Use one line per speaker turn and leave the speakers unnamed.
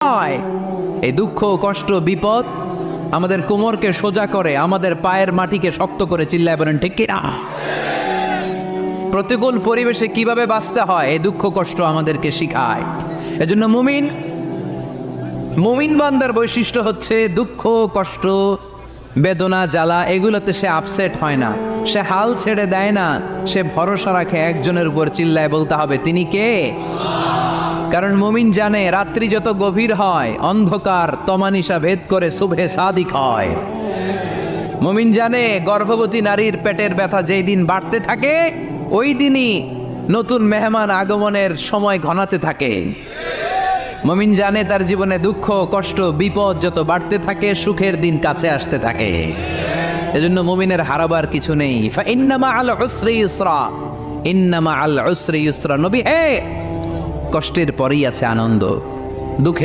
হয়। এই দুঃখ, কষ্ট, বিপদ আমাদের কোমরকে সোজা করে, আমাদের পায়ের মাটিকে শক্ত করে। চিল্লায় বলেন ঠিক কিনা? প্রতিকূল পরিবেশে কিভাবে বাঁচতে হয় এই দুঃখ কষ্ট আমাদেরকে শিখায়। এজন্য মুমিন বান্দার বৈশিষ্ট্য হচ্ছে দুঃখ কষ্ট বেদনা জ্বালা এগুলোতে সে আপসেট হয় না, সে হাল ছেড়ে দেয় না, সে ভরসা রাখে একজনের উপর। চিল্লায় বলতে হবে তিনি কে? কারণ মুমিন জানে রাত্রি যত গভীর হয় অন্ধকার তমানিসা ভেদ করে সুবহে সাদিক হয়। মুমিন জানে গর্ভবতী নারীর পেটের ব্যথা যেই দিন বাড়তে থাকে ওই দিনই নতুন মেহমান আগমনের সময় ঘনাতে থাকে। মুমিন জানে তার জীবনে দুঃখ কষ্ট বিপদ যত বাড়তে থাকে সুখের দিন কাছে আসতে থাকে। এজন্য মুমিনের হারাবার কিছু নেই। ইন্না মাআল উসরি ইউসরা, ইন্না মাআল উসরি ইউসরা। নবী হে, কষ্টের পরেই আছে আনন্দ, দুঃখের